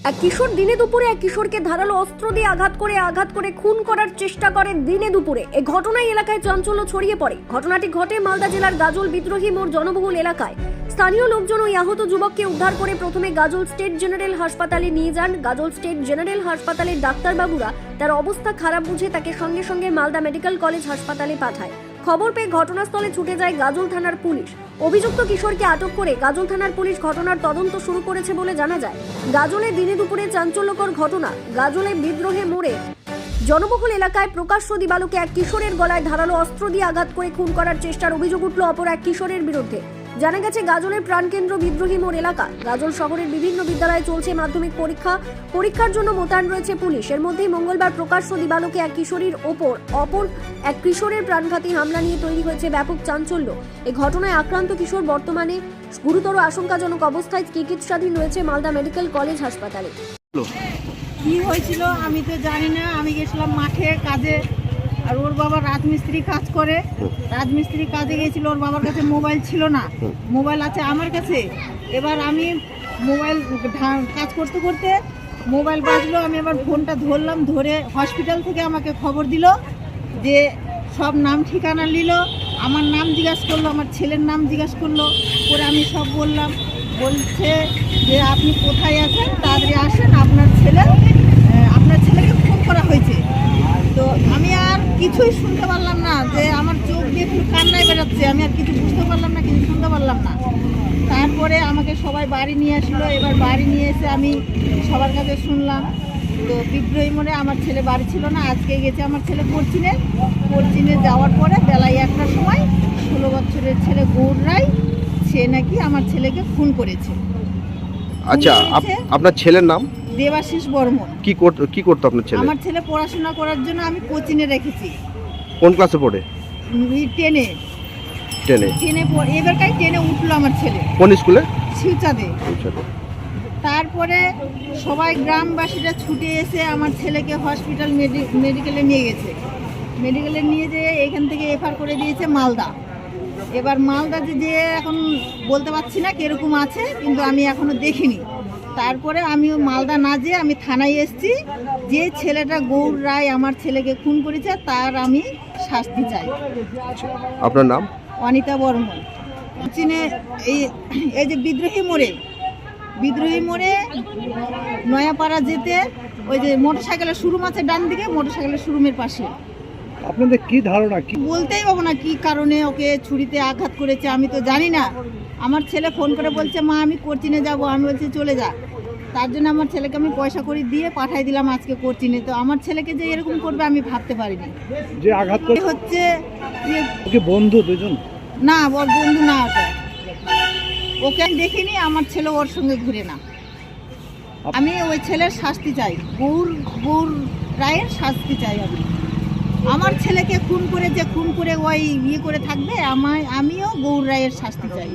এক কিশোর দিনে দুপুরে এক কিশোরকে ধারালো অস্ত্র দিয়ে আঘাত করে খুন করার চেষ্টা করে দিনে দুপুরে। এই ঘটনায় এলাকায় চাঞ্চল্য ছড়িয়ে পড়ে। ঘটনাটি ঘটে মালদা জেলার গাজল বিদ্রোহী মোড় জনবহুল এলাকায়। স্থানীয় লোকজন ওই আহত যুবককে উদ্ধার করে প্রথমে গাজল স্টেট জেনারেল হাসপাতালে নিয়ে যান। গাজল স্টেট জেনারেল হাসপাতালের ডাক্তারবাবুরা তার অবস্থা খারাপ বুঝে তাকে সঙ্গে সঙ্গে মালদা মেডিকেল কলেজ হাসপাতালে পাঠায়। খবর পেয়ে ঘটনাস্থলে ছুটে যায় গাজল থানার পুলিশ। অভিযুক্ত কিশোরকে আটক করে গাজল থানার পুলিশ ঘটনার তদন্ত শুরু করেছে বলে জানা যায়। গাজলে দিনে দুপুরে চাঞ্চল্যকর ঘটনা। গাজলে বিদ্রোহে মোড়ে জনবহুল এলাকায় প্রকাশ্য দিবালোকে এক কিশোরের গলায় ধারালো অস্ত্র দিয়ে আঘাত করে খুন করার চেষ্টার অভিযোগ উঠল অপর এক কিশোরের বিরুদ্ধে। জানা গেছে গাজলের প্রাণকেন্দ্র বিদ্রোহী মোড় এলাকা। গাজল শহরের বিভিন্ন বিদ্যালয়ে চলছে মাধ্যমিক পরীক্ষার জন্য মোতায়েন রয়েছে পুলিশ। এর মধ্যেই মঙ্গলবার প্রকাশ্য দিবালোকে এক কিশোরীর অপর এক কিশোরের প্রাণঘাতী হামলা নিয়ে তৈরি হয়েছে ব্যাপক চাঞ্চল্য। এই ঘটনায় আক্রান্ত কিশোর বর্তমানে গুরুতর আশঙ্কাজনক অবস্থায় চিকিৎসাধীন রয়েছে মালদা মেডিকেল কলেজ হাসপাতালে। কি হয়েছিল আমি তো জানি না। আমি গেছিলাম মাঠে কাজে, আর ওর বাবা রাজমিস্ত্রি কাজ করে। রাজমিস্ত্রি কাজে গেছিল, ওর বাবার কাছে মোবাইল ছিল না, মোবাইল আছে আমার কাছে। এবার আমি মোবাইল কাজ করতে করতে মোবাইল বাজলো, আমি এবার ফোনটা ধরলাম, ধরে হসপিটাল থেকে আমাকে খবর দিল যে সব নাম ঠিকানা নিল, আমার নাম জিজ্ঞাসা করলো, আমার ছেলের নাম জিজ্ঞাসা করলো, করে আমি সব বললাম। বলছে যে আপনি কোথায় আছেন, তাড়াতাড়ি আসেন, আপনার ছেলেকে ফোন করা হয়েছে। তো আমি আর কিছুই শুনতে পারলাম না, যে আমার চোখ দিয়ে পুরো কান্নায় বেরোচ্ছে, আমি আর কিছু বুঝতে পারলাম না, কিছু শুনতে পারলাম না। তারপরে আমাকে সবাই বাড়ি নিয়ে আসলো। এবার বাড়ি নিয়ে এসে আমি সবার কাছে শুনলাম। তো বিদ্রোহী মোড়ে আমার ছেলে বাড়ি ছিল না, আজকে গেছে আমার ছেলে পশ্চিমে যাওয়ার পরে বেলায় 1টার সময় 16 বছরের ছেলে গৌর রায়, সে নাকি আমার ছেলেকে খুন করেছে। আচ্ছা, আপনার ছেলের নাম? দেবাশিস বর্মন। কি করতো আপনার ছেলে? আমার ছেলে পড়াশোনা করার জন্য আমি কোচিংয়ে রেখেছি। কোন ক্লাসে পড়ে? 10-এ। এবারকাই 10-এ উঠলো আমার ছেলে। কোন স্কুলে? শিউচাঁদে। তারপরে সবাই গ্রামবাসীরা ছুটে এসে আমার ছেলেকে হসপিটাল মেডিকেলে নিয়ে গেছে। মেডিকেলে নিয়ে যেয়ে এখান থেকে এফআর করে দিয়েছে মালদা। এবার মালদাতে যে এখন বলতে পারছি না কীরকম আছে, কিন্তু আমি এখনও দেখিনি। তারপরে আমি মালদা না যেয়ে আমি থানায় এসেছি, যে ছেলেটা গৌর রায় আমার ছেলেকে খুন করেছে তার আমি শাস্তি চাই। আপনার নাম? অনিতা বর্মন। চীনে এই যে বিদ্রোহী মোড়ে নয়াপাড়া যেতে ওই যে মোটরসাইকেলের শোরুম আছে ডান দিকে, মোটরসাইকেলের শোরুমের পাশে। আপনাদের কি ধারণা? কি বলতেই পাবো না কি কারণে ওকে ছুরিতে আঘাত করেছে, আমি তো জানি না। আমার ছেলে ফোন করে বলছে মা আমি কোচিনে যাব, আমি বলছি চলে যা। তার জন্য আমার ছেলেকে আমি পয়সা করে দিয়ে পাঠাই দিলাম আজকে কোচিনে। তো আমার ছেলেকে যে এরকম করবে আমি ভাবতে পারিনি। যে আঘাত করে হচ্ছে ওকে বন্ধু দুজন? না, ওর বন্ধু না, ওকে আমি দেখিনি। আমার ছেলে ওর সঙ্গে ঘুরে না। আমি ওই ছেলের শাস্তি চাই, গৌর রায়ের শাস্তি চাই। আমার ছেলেকে খুন করে ওই করে থাকবে, আমিও গৌর রায়ের শাস্তি চাই।